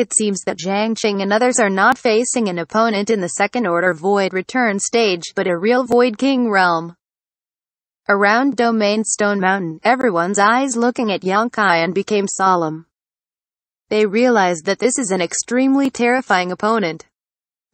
It seems that Zhang Qing and others are not facing an opponent in the second-order Void Return stage, but a real Void King realm. Around Domain Stone Mountain, everyone's eyes looking at Xianxia became solemn. They realized that this is an extremely terrifying opponent.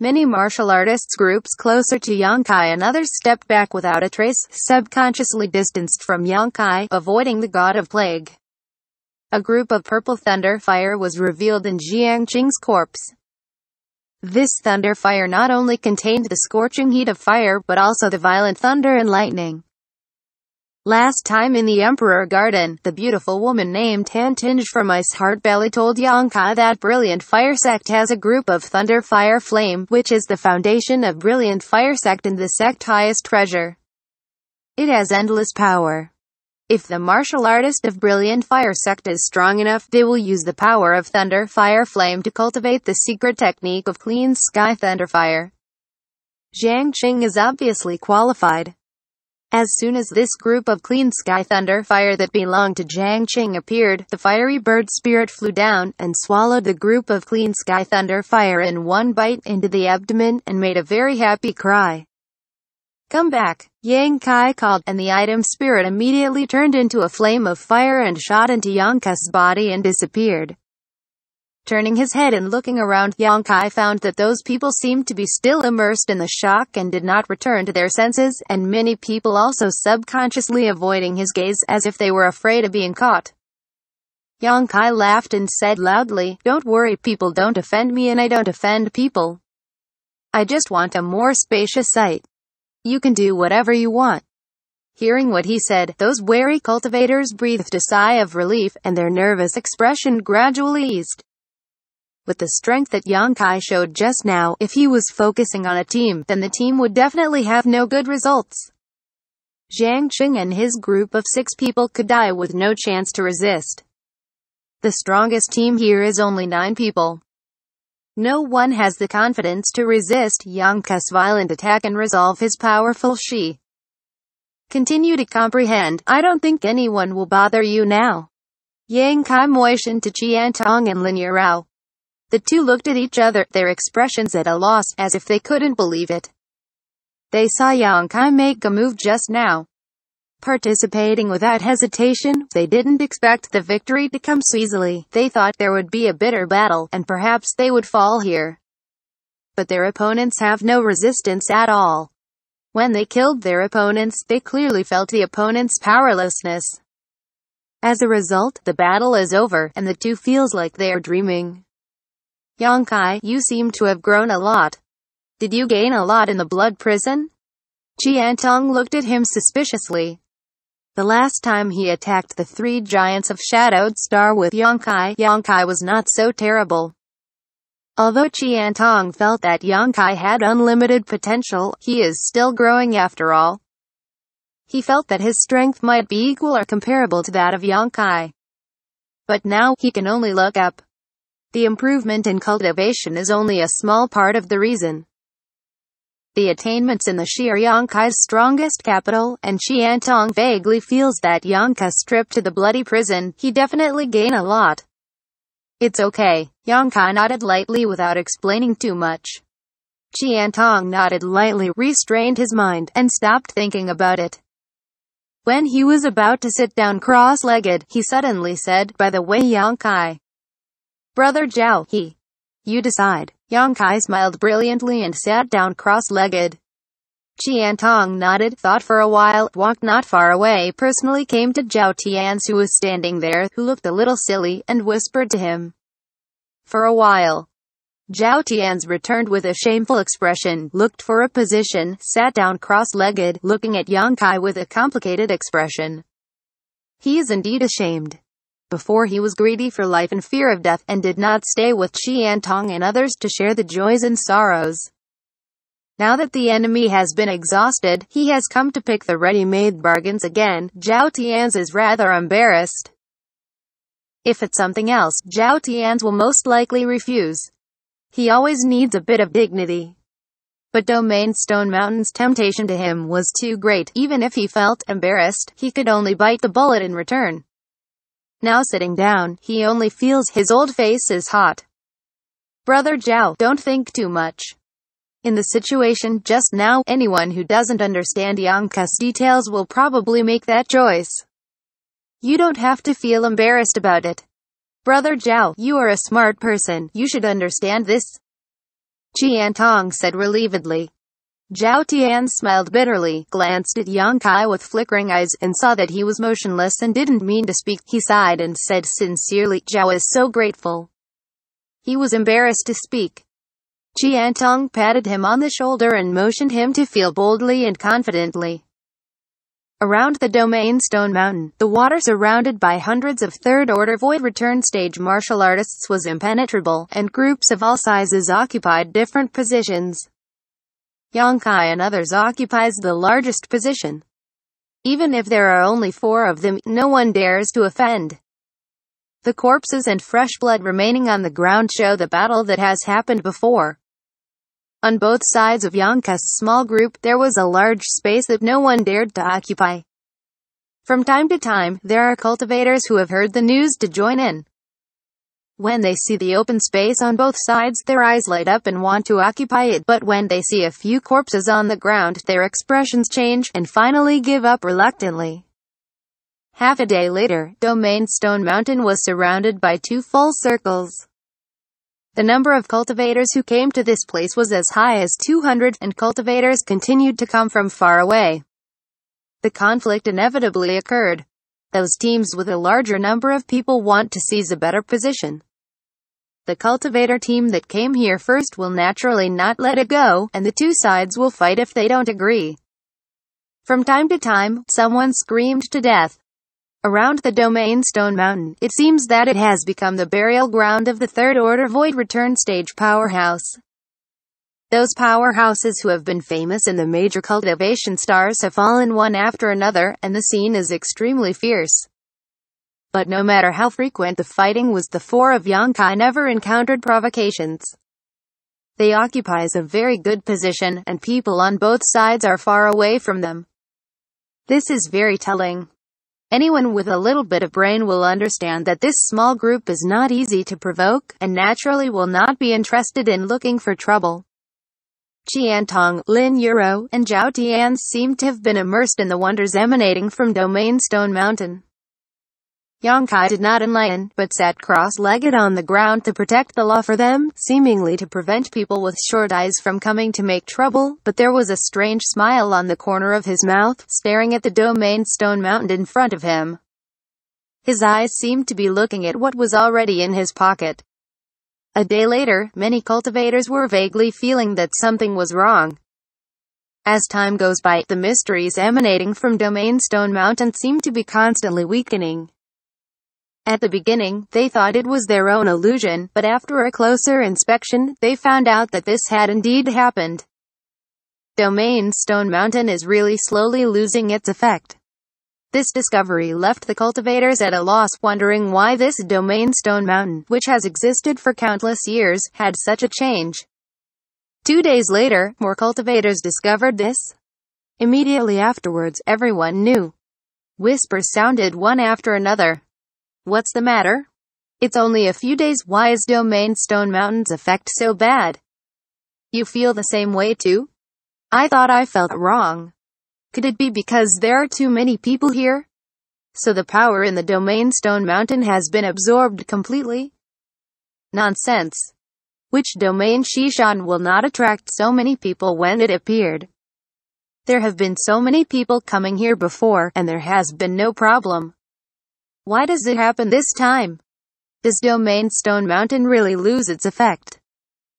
Many martial artists groups closer to Xianxia and others stepped back without a trace, subconsciously distanced from Xianxia, avoiding the god of plague. A group of purple thunder fire was revealed in Zhang Qing's corpse. This thunder fire not only contained the scorching heat of fire but also the violent thunder and lightning. Last time in the Emperor Garden, the beautiful woman named Han Tinged from Ice Heart Belly told Xianxia that Brilliant Fire Sect has a group of Thunder Fire Flame, which is the foundation of Brilliant Fire Sect and the sect highest treasure. It has endless power. If the martial artist of Brilliant Fire Sect is strong enough, they will use the power of Thunder Fire Flame to cultivate the secret technique of Clean Sky Thunder Fire. Zhang Qing is obviously qualified. As soon as this group of Clean Sky Thunder Fire that belonged to Zhang Qing appeared, the fiery bird spirit flew down, and swallowed the group of Clean Sky Thunder Fire in one bite into the abdomen, and made a very happy cry. "Come back," Xianxia called, and the item spirit immediately turned into a flame of fire and shot into Xianxia's body and disappeared. Turning his head and looking around, Xianxia found that those people seemed to be still immersed in the shock and did not return to their senses, and many people also subconsciously avoiding his gaze as if they were afraid of being caught. Xianxia laughed and said loudly, "Don't worry, people don't offend me and I don't offend people. I just want a more spacious sight. You can do whatever you want." Hearing what he said, those wary cultivators breathed a sigh of relief, and their nervous expression gradually eased. With the strength that Xianxia showed just now, if he was focusing on a team, then the team would definitely have no good results. Zhang Qing and his group of 6 people could die with no chance to resist. The strongest team here is only 9 people. No one has the confidence to resist Xianxia's violent attack and resolve his powerful Shi. Continue to comprehend. I don't think anyone will bother you now. Xianxia motioned to Qian Tong and Lin Yurao. The two looked at each other, their expressions at a loss, as if they couldn't believe it. They saw Xianxia make a move just now. Participating without hesitation, they didn't expect the victory to come so easily. They thought there would be a bitter battle, and perhaps they would fall here. But their opponents have no resistance at all. When they killed their opponents, they clearly felt the opponent's powerlessness. As a result, the battle is over, and the two feels like they are dreaming. "Xianxia, you seem to have grown a lot. Did you gain a lot in the blood prison?" Qian Tong looked at him suspiciously. The last time he attacked the 3 giants of Shadowed Star with Xianxia was not so terrible. Although Qian Tong felt that Xianxia had unlimited potential, he is still growing after all. He felt that his strength might be equal or comparable to that of Xianxia. But now, he can only look up. The improvement in cultivation is only a small part of the reason. The attainments in the Shi are Xianxia's strongest capital, and Qian Tong vaguely feels that Xianxia's trip to the bloody prison, he definitely gained a lot. "It's okay," Xianxia nodded lightly without explaining too much. Qian Tong nodded lightly, restrained his mind, and stopped thinking about it. When he was about to sit down cross-legged, he suddenly said, "By the way, Xianxia, Brother Zhao, you decide." Xianxia smiled brilliantly and sat down cross-legged. Qian Tong nodded, thought for a while, walked not far away, personally came to Zhao Tian's who was standing there, who looked a little silly, and whispered to him. For a while, Zhao Tian's returned with a shameful expression, looked for a position, sat down cross-legged, looking at Xianxia with a complicated expression. He is indeed ashamed. Before he was greedy for life and fear of death, and did not stay with Qian Tong and others to share the joys and sorrows. Now that the enemy has been exhausted, he has come to pick the ready-made bargains again. Zhao Tian's is rather embarrassed. If it's something else, Zhao Tian's will most likely refuse. He always needs a bit of dignity. But Domain Stone Mountain's temptation to him was too great. Even if he felt embarrassed, he could only bite the bullet in return. Now sitting down, he only feels his old face is hot. Brother Zhao, don't think too much. In the situation just now, anyone who doesn't understand Xianxia's details will probably make that choice. You don't have to feel embarrassed about it. Brother Zhao, you are a smart person, you should understand this. Qian Tong said relievedly. Zhao Tian smiled bitterly, glanced at Xianxia with flickering eyes, and saw that he was motionless and didn't mean to speak. He sighed and said sincerely, Zhao is so grateful. He was embarrassed to speak. Qian Tong patted him on the shoulder and motioned him to feel boldly and confidently. Around the domain Stone Mountain, the water surrounded by hundreds of third-order void return stage martial artists was impenetrable, and groups of all sizes occupied different positions. Xianxia and others occupies the largest position. Even if there are only 4 of them, no one dares to offend. The corpses and fresh blood remaining on the ground show the battle that has happened before. On both sides of Xianxia's small group, there was a large space that no one dared to occupy. From time to time, there are cultivators who have heard the news to join in. When they see the open space on both sides, their eyes light up and want to occupy it, but when they see a few corpses on the ground, their expressions change, and finally give up reluctantly. Half a day later, Domain Stone Mountain was surrounded by 2 full circles. The number of cultivators who came to this place was as high as 200, and cultivators continued to come from far away. The conflict inevitably occurred. Those teams with a larger number of people want to seize a better position. The cultivator team that came here first will naturally not let it go, and the 2 sides will fight if they don't agree. From time to time, someone screamed to death. Around the domain Stone Mountain, it seems that it has become the burial ground of the third-order void return stage powerhouse. Those powerhouses who have been famous in the major cultivation stars have fallen one after another, and the scene is extremely fierce. But no matter how frequent the fighting was, the 4 of Xianxia never encountered provocations. They occupy a very good position, and people on both sides are far away from them. This is very telling. Anyone with a little bit of brain will understand that this small group is not easy to provoke, and naturally will not be interested in looking for trouble. Qian Tong, Lin Yuro, and Zhao Tian seem to have been immersed in the wonders emanating from Domain Stone Mountain. Xianxia did not enlighten, but sat cross-legged on the ground to protect the law for them, seemingly to prevent people with short eyes from coming to make trouble, but there was a strange smile on the corner of his mouth, staring at the Domain Stone Mountain in front of him. His eyes seemed to be looking at what was already in his pocket. A day later, many cultivators were vaguely feeling that something was wrong. As time goes by, the mysteries emanating from Domain Stone Mountain seem to be constantly weakening. At the beginning, they thought it was their own illusion, but after a closer inspection, they found out that this had indeed happened. Domain Stone Mountain is really slowly losing its effect. This discovery left the cultivators at a loss, wondering why this Domain Stone Mountain, which has existed for countless years, had such a change. 2 days later, more cultivators discovered this. Immediately afterwards, everyone knew. Whispers sounded one after another. What's the matter? It's only a few days. Why is Domain Stone Mountain's effect so bad? You feel the same way too? I thought I felt wrong. Could it be because there are too many people here? So the power in the Domain Stone Mountain has been absorbed completely? Nonsense. Which domain Shishan will not attract so many people when it appeared? There have been so many people coming here before, and there has been no problem. Why does it happen this time? Does Domain Stone Mountain really lose its effect?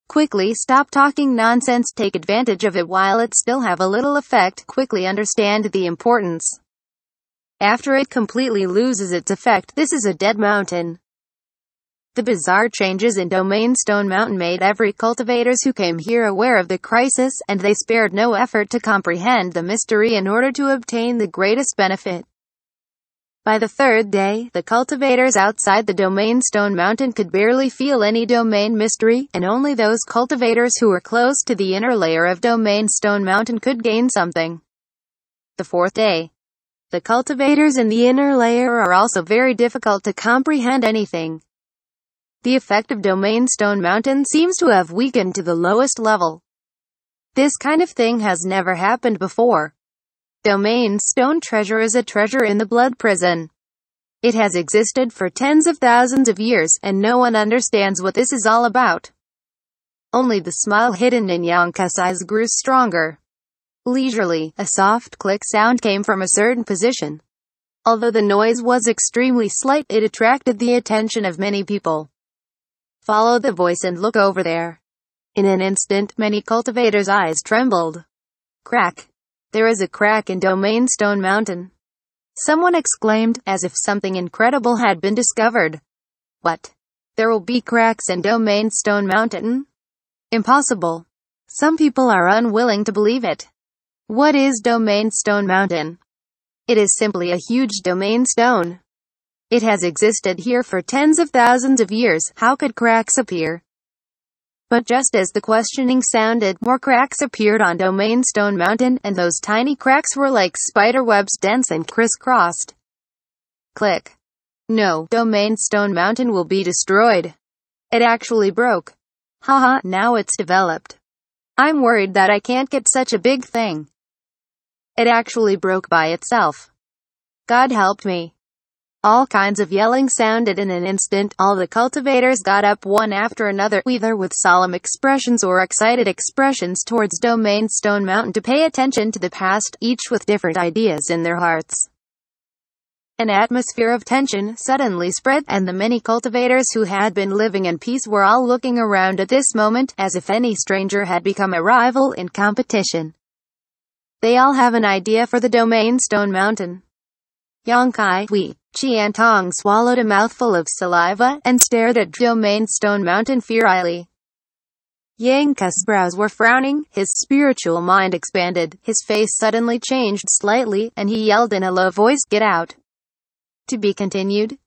Quickly stop talking nonsense, take advantage of it while it still have a little effect, quickly understand the importance. After it completely loses its effect, this is a dead mountain. The bizarre changes in Domain Stone Mountain made every cultivators who came here aware of the crisis, and they spared no effort to comprehend the mystery in order to obtain the greatest benefit. By the 3rd day, the cultivators outside the Domain Stone Mountain could barely feel any domain mystery, and only those cultivators who were close to the inner layer of Domain Stone Mountain could gain something. The 4th day. The cultivators in the inner layer are also very difficult to comprehend anything. The effect of Domain Stone Mountain seems to have weakened to the lowest level. This kind of thing has never happened before. Domain Stone Treasure is a treasure in the blood prison. It has existed for tens of thousands of years, and no one understands what this is all about. Only the smile hidden in Xianxia's eyes grew stronger. Leisurely, a soft click sound came from a certain position. Although the noise was extremely slight, it attracted the attention of many people. Follow the voice and look over there. In an instant, many cultivators' eyes trembled. Crack! There is a crack in Domain Stone Mountain. Someone exclaimed, as if something incredible had been discovered. What? There will be cracks in Domain Stone Mountain? Impossible. Some people are unwilling to believe it. What is Domain Stone Mountain? It is simply a huge domain stone. It has existed here for tens of thousands of years. How could cracks appear? But just as the questioning sounded, more cracks appeared on Domain Stone Mountain, and those tiny cracks were like spider webs, dense and crisscrossed. Click. No, Domain Stone Mountain will be destroyed. It actually broke. Haha, now it's developed. I'm worried that I can't get such a big thing. It actually broke by itself. God help me. All kinds of yelling sounded in an instant. All the cultivators got up one after another, either with solemn expressions or excited expressions towards Domain Stone Mountain to pay attention to the past, each with different ideas in their hearts. An atmosphere of tension suddenly spread, and the many cultivators who had been living in peace were all looking around at this moment, as if any stranger had become a rival in competition. They all have an idea for the Domain Stone Mountain. Qian Tong swallowed a mouthful of saliva, and stared at Domain Stone Mountain fearfully. Xianxia's brows were frowning, his spiritual mind expanded, his face suddenly changed slightly, and he yelled in a low voice, "Get out!" To be continued.